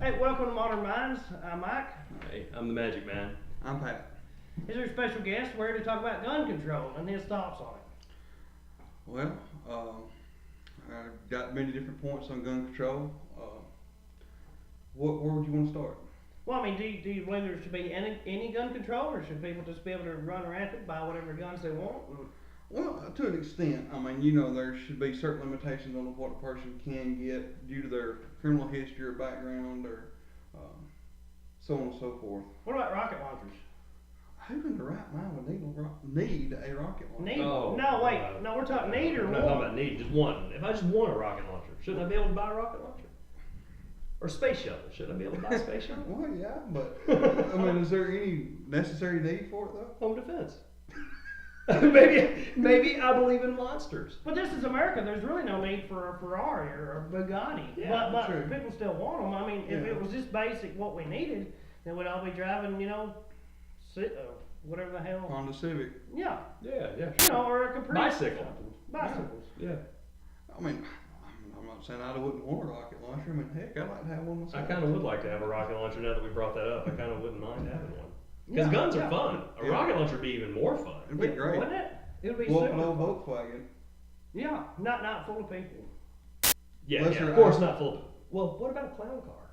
Hey, welcome to Modern Minds. I'm Mike. Hey, I'm the Magic Man. I'm Pat. Is our special guest? We're here to talk about gun control and his thoughts on it. Well, I've got many different points on gun control. Where would you want to start? Well, I mean, do you believe there should be any gun control, or should people just be able to run rampant, buy whatever guns they want? Well, to an extent. I mean, there should be certain limitations on what a person can get due to their criminal history or background or so on and so forth. What about rocket launchers? Who in the right mind would need a rocket launcher? Need? No, wait. No, we're talking need or We're not want. talking about need, just one. If I just want a rocket launcher, shouldn't I be able to buy a rocket launcher? Or space shuttle, shouldn't I be able to buy a space shuttle? Well, yeah, but I mean, is there any necessary need for it though? Home defense. maybe I believe in monsters. But this is America. There's really no need for a Ferrari or a Bugatti. Yeah, but true. people still want them. I mean, if Yeah. it was just basic what we needed, then we'd all be driving, whatever the hell. Honda Civic. Yeah. Yeah. Or a Caprice. Bicycle. Bicycles. Yeah. I mean, I'm not saying I wouldn't want a rocket launcher. I mean, heck, I'd like to have one I myself. kind of would like to have a rocket launcher now that we brought that up. I kind of wouldn't mind having one. Because Yeah, guns yeah. are fun. A rocket launcher would be even more fun. It'd be great. Wouldn't it? It would be Blow up super an old fun. Volkswagen. Yeah, not full of people. Yeah, Unless of you're course out. not full. Well, what about a clown car?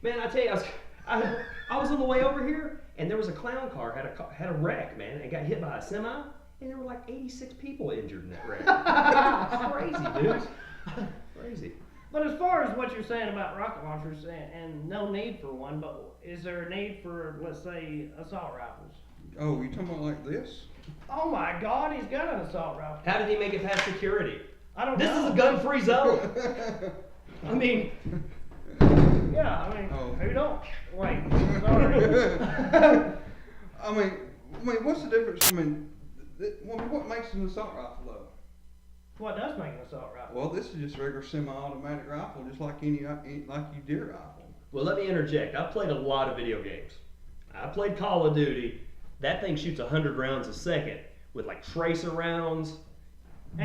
Man, I tell you, I was on the way over here, and there was a clown car had a wreck, man, and got hit by a semi, and there were like 86 people injured in that wreck. Crazy, dude. Crazy. But as far as what you're saying about rocket launchers and no need for one, but is there a need for, let's say, assault rifles? Oh, you talking about like this? Oh my God, he's got an assault rifle. How did he make it past security? I don't This know. is a gun-free zone. I mean, Yeah, I mean, Oh. who don't? Wait, sorry. I mean, what's the difference? I mean, what makes an assault rifle though? What does make an assault rifle? Well, this is just a regular semi-automatic rifle, just like any like you deer rifle. well, let me interject. I've played a lot of video games. I played Call of Duty. That thing shoots 100 rounds a second with like tracer rounds.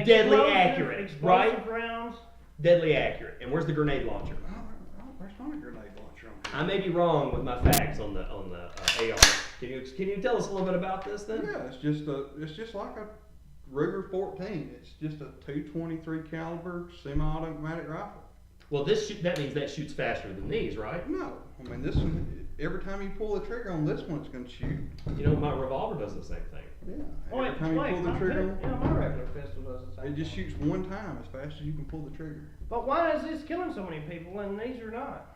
Deadly accurate, explosive right? rounds. Deadly accurate. And where's the grenade launcher? Oh, there's not a grenade launcher on I may be wrong with my facts on the AR. Can you tell us a little bit about this then? Yeah, it's just like a Ruger 14. It's just a 223 caliber semi-automatic rifle. Well, that means that shoots faster than these, right? No, I mean this one. Every time you pull the trigger on this one, it's going to shoot. You know, my revolver does the same thing. Yeah. Oh, wait, Every time you wait, pull the my trigger, my regular pistol does the same it just thing. shoots one time as fast as you can pull the trigger. But why is this killing so many people and these are not?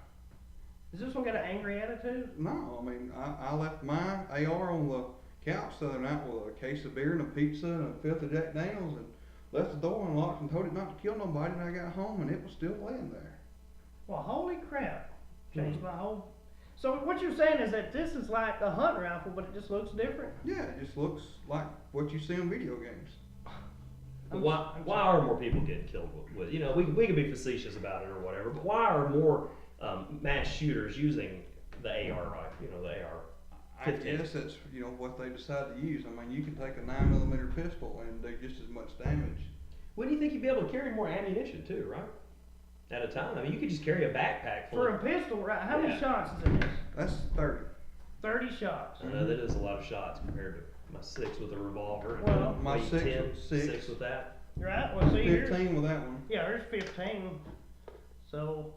Does this one got an angry attitude? No, I mean I left my AR on the couch the other night with a case of beer and a pizza and a fifth of Jack Daniels and left the door unlocked and told it not to kill nobody, and I got home and it was still laying there. Well, holy crap. Changed my whole... So what you're saying is that this is like a hunting rifle, but it just looks different? Yeah, it just looks like what you see in video games. But why are more people getting killed with you know, we can be facetious about it or whatever, but why are more mass shooters using the AR rifle, the AR? I guess that's what they decide to use. I mean, you can take a 9mm pistol and do just as much damage. Wouldn't you think you'd be able to carry more ammunition too, right? At a time. I mean, you could just carry a backpack full For of... a pistol, right? How many Yeah. shots is in this? That's 30. 30 shots. I know that is a lot of shots compared to my 6 with a revolver and Well, my maybe 6 10, with 6. 6 with that. Right? Well, see, here's... 15 with that one. Yeah, there's 15. So,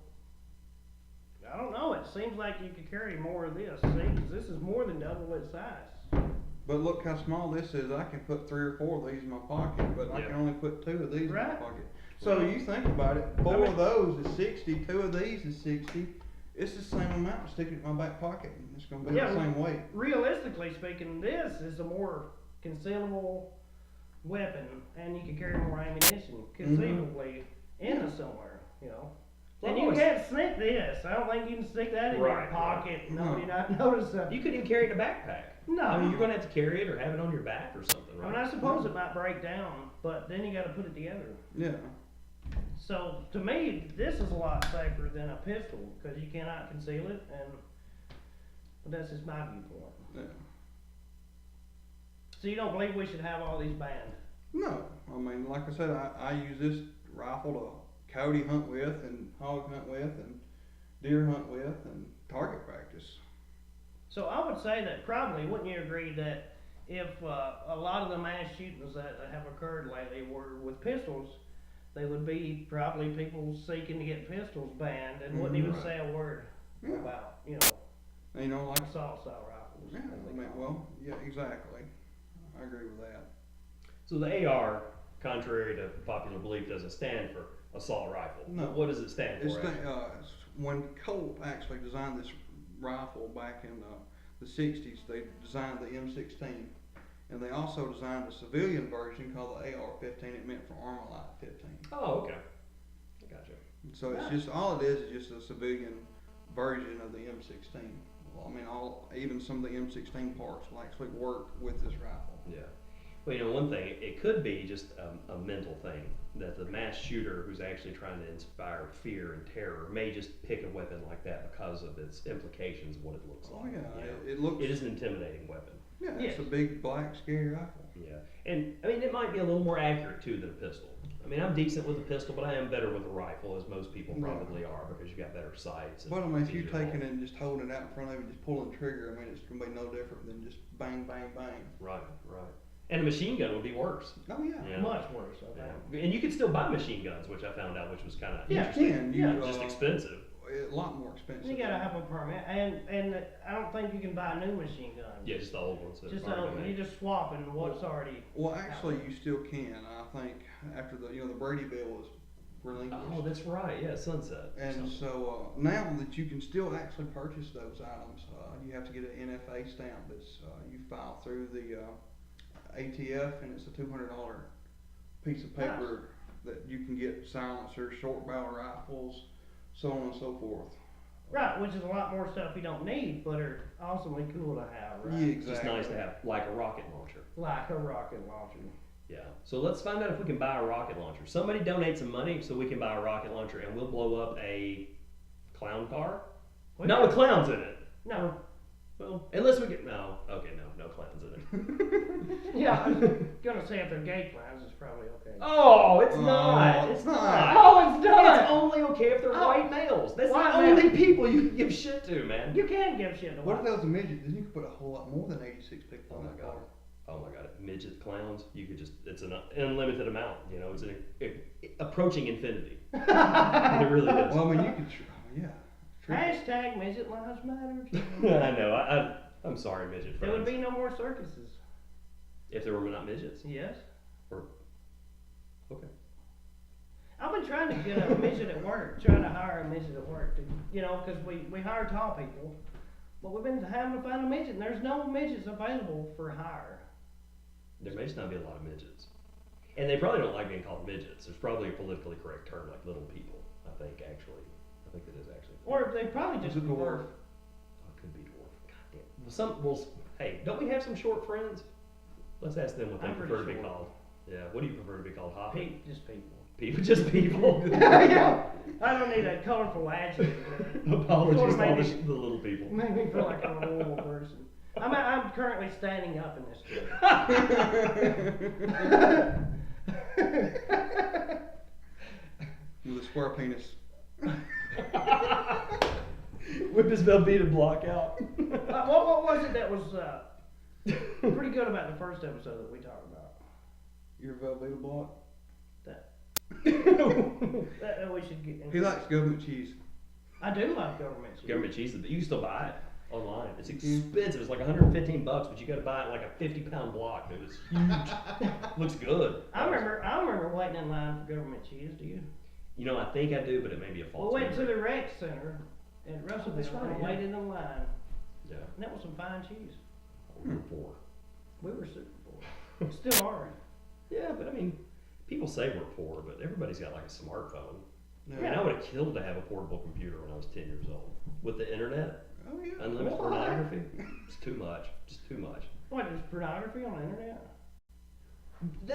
I don't know. It seems like you could carry more of this. See, 'cause this is more than double its size. But look how small this is. I can put 3 or 4 of these in my pocket, but I Yeah. can only put 2 of these in my Right. pocket. So you think about it, 4 of those is 60, 2 of these is 60. It's the same amount. Stick it in my back pocket, and it's going to be Yeah, the same weight. Realistically speaking, this is a more concealable weapon, and you can carry more ammunition conceivably in it somewhere, And you can't sneak this. I don't think you can stick that in your Right, pocket and right. nobody not notice something. You couldn't even carry it in a backpack. No. I mean, you're going to have to carry it or have it on your back or something, I right? mean, I suppose it might break down, but then you got to put it together. Yeah. So to me, this is a lot safer than a pistol because you cannot conceal it, but that's just my viewpoint. Yeah. So you don't believe we should have all these banned? No, I mean, like I said, I use this rifle to coyote hunt with and hog hunt with and deer hunt with, and target practice. So I would say that probably, wouldn't you agree that if a lot of the mass shootings that have occurred lately were with pistols, they would be probably people seeking to get pistols banned and wouldn't even Right. say a word Yeah. about, And, like, assault style rifles. yeah, I mean, well, yeah, exactly. I agree with that. So the AR, contrary to popular belief, doesn't stand for assault rifle. No. What does it stand It's for? it's when Colt actually designed this rifle back in the 60s, they designed the M16, and they also designed a civilian version called the AR-15. It meant for Armalite 15. Oh, okay. I gotcha. So it's Nice. just all it is just a civilian version of the M16. Well, I mean, even some of the M16 parts will actually work with this rifle. Yeah. Well, one thing, it could be just a mental thing, that the mass shooter who's actually trying to inspire fear and terror may just pick a weapon like that because of its implications of what it looks Oh like. yeah, you know? it looks. It is an intimidating weapon. Yeah, Yes. it's a big black scary rifle. Yeah. And, I mean, it might be a little more accurate, too, than a pistol. I mean, I'm decent with a pistol, but I am better with a rifle, as most people Yeah. probably are, because you got better sights. But I mean, if it's you're easier to taking it hold. and just holding it out in front of you, just pulling the trigger, I mean, it's gonna be no different than just bang, bang, bang. Right. And a machine gun would be worse. Oh yeah. Yeah. Much worse, I Yeah. think. And you could still buy machine guns, which I found out, which was kind of You can. You, Yeah, just expensive. A lot more expensive. You gotta have a permit, and I don't think you can buy a new machine gun. Yeah, just the old ones. that Just are already you're made. just swapping what's already. Well, actually, you still can. I think after the the Brady bill was relinquished. Oh, that's right. Yeah, sunset. And so now that you can still actually purchase those items, you have to get an NFA stamp that's you file through the ATF, and it's a $200 piece of paper that you can get silencers, short barrel rifles, so on and so forth. Right, which is a lot more stuff you don't need, but are awesomely cool to have, right? Yeah, It's just nice to have, like a rocket launcher. Like a rocket launcher. Yeah. So let's find out if we can buy a rocket launcher. Somebody donate some money so we can buy a rocket launcher, and we'll blow up a clown car. Well, Not yeah. with clowns in it. No. Well, unless we get no clowns in it. Yeah, I was gonna say if they're gay clowns, it's probably okay. Oh, it's Oh, not. it's It's not. not. Oh, it's done. It's only okay if they're Oh. white males. That's White the only males. people you can give shit to, man. You can give shit to What if white. that was a midget? Then you could put a whole lot more than 86 people Oh in my that god. car. Oh my god. Midget clowns. You could just, it's an unlimited amount. It's approaching infinity. It really is. Well, I mean, you could, yeah. Hashtag midget lives matter. I know. I'm sorry, midget There friends. would be no more circuses. If there were not midgets. Yes. Okay. I've been trying to get a midget at work, trying to hire a midget at work to, because we hire tall people, but we've been having to find a midget, and there's no midgets available for hire. There may just not be a lot of midgets. And they probably don't like being called midgets. There's probably a politically correct term like little people, I think that is actually. Or they probably just Is it dwarf? prefer. Oh, it could be dwarf. God damn. Hey, don't we have some short friends? Let's ask them what they I'm prefer to pretty be short. called. Yeah, what do you prefer to be called? Hoppy? Just people. People, just people. Yeah, I don't need that colorful adjective. Apologies Sort to of all made the little people. Make me feel like I'm a normal person. I'm currently standing up in this chair. With a square penis. Whip his Velveeta block out. What was it that was pretty good about the first episode that we talked about? Your Velveeta block? That we should get into. He likes government cheese. I do like government cheese. Government cheese, but you can still buy it online. It's expensive. It's like $115, but you got to buy it like a 50-pound block, dude. It's huge. Looks good. I remember waiting in line for government cheese. Do you? I think I do, but it may be a false We went to memory. the rec center at Russellville that's right, and yeah. waited in line, Yeah. and that was some fine cheese. We were poor. We were super poor. Still are. Yeah, but I mean, people say we're poor, but everybody's got like a smartphone. No. I mean, I would have killed to have a portable computer when I was 10 years old. With the internet, Oh yeah. unlimited Why? pornography, it's too much. Just too much. What, there's pornography on the internet?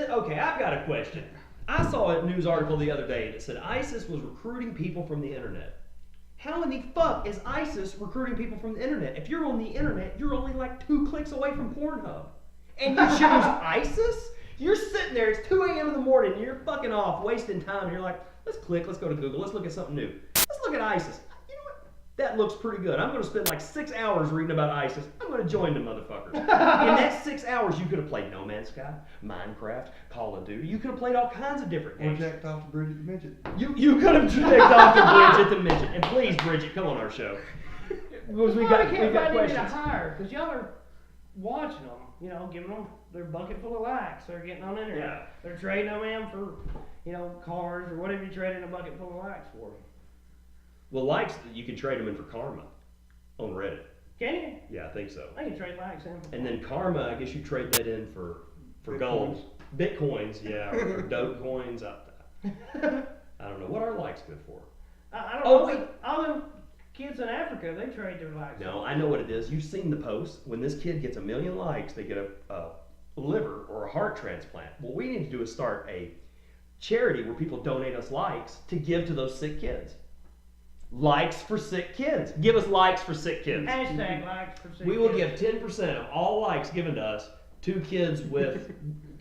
Okay, I've got a question. I saw a news article the other day that said ISIS was recruiting people from the internet. How in the fuck is ISIS recruiting people from the internet? If you're on the internet, you're only like 2 clicks away from Pornhub. And you choose ISIS? You're sitting there, it's 2 a.m. in the morning, and you're fucking off, wasting time, and you're like, let's go to Google, let's look at something new. Let's look at ISIS. You know what? That looks pretty good. I'm going to spend like 6 hours reading about ISIS. I'm going to join the motherfuckers. In that 6 hours, you could have played No Man's Sky, Minecraft, Call of Duty. You could have played all kinds of different Or games. jacked off the Bridget the Midget. You could have checked off to Bridget the Midget. And please, Bridget, come on our show. Because we got can't find any to questions. hire because y'all are watching them, you know, giving them their bucket full of likes. They're getting on the internet. Yeah. They're trading them in for, you know, cars or whatever you trade in a bucket full of likes for. Well, likes, you can trade them in for karma on Reddit. Can you? Yeah, I think so. I can trade likes in for. And then karma, I guess you trade that in for gold. Bitcoins, yeah, or dope coins. I don't know. What are likes good for? I don't Oh, know. wait. All them kids in Africa, they trade their likes. No, I know what it is. You've seen the post. When this kid gets 1 million likes, they get a liver or a heart transplant. What we need to do is start a charity where people donate us likes to give to those sick kids. Likes for sick kids. Give us likes for sick kids. Hashtag likes for sick We will kids. give 10% of all likes given to us to kids with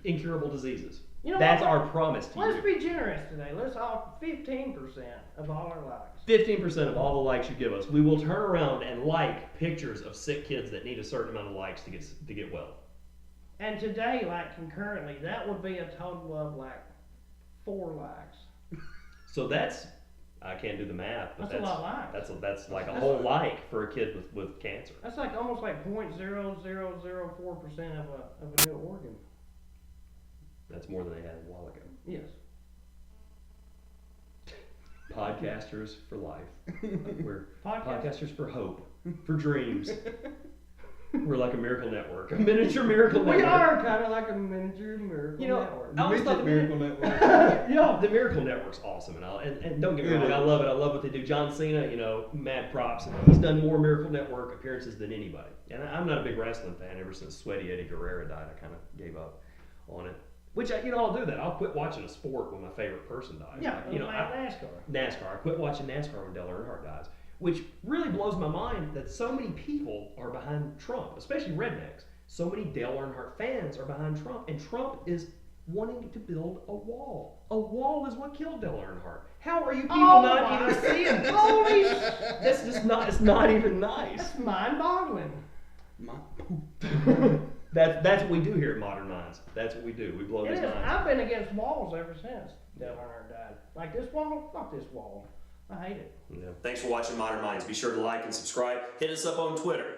incurable diseases. You know That's what? our promise to Let's you. be generous today. Let's offer 15% of all our likes. 15% of all the likes you give us, we will turn around and like pictures of sick kids that need a certain amount of likes to get well. And today, like concurrently, that would be a total of like 4 likes. So that's, I can't do the math, but That's a lot of likes. That's like a whole like for a kid with cancer. That's like almost like 0.0004% of a new organ. That's more than they had a while ago. Yes. Podcasters for life. We're Podcast. podcasters for hope, for dreams. We're like a miracle network, a miniature miracle network. We are kind of like a miniature miracle You know, network. I always thought Midget the Miracle Network. Yeah, the Miracle Network's awesome, and don't get me wrong, I love it. I love what they do. John Cena, you know, mad props. He's done more Miracle Network appearances than anybody. And I'm not a big wrestling fan. Ever since Sweaty Eddie Guerrero died, I kind of gave up on it. Which I'll do that. I'll quit watching a sport when my favorite person dies. Yeah, Like, like NASCAR. NASCAR. I quit watching NASCAR when Dale Earnhardt dies, which really blows my mind that so many people are behind Trump, especially rednecks. So many Dale Earnhardt fans are behind Trump, and Trump is wanting to build a wall. A wall is what killed Dale Earnhardt. How are you people not even seeing this? Holy That's just not. It's not even nice. That's mind-boggling. That's what we do here at Modern Minds. That's what we do. We blow It these is. minds. I've been against walls ever since Dale Earnhardt died. Like this wall, fuck this wall. I hate it. Yeah. Thanks for watching Modern Minds. Be sure to like and subscribe. Hit us up on Twitter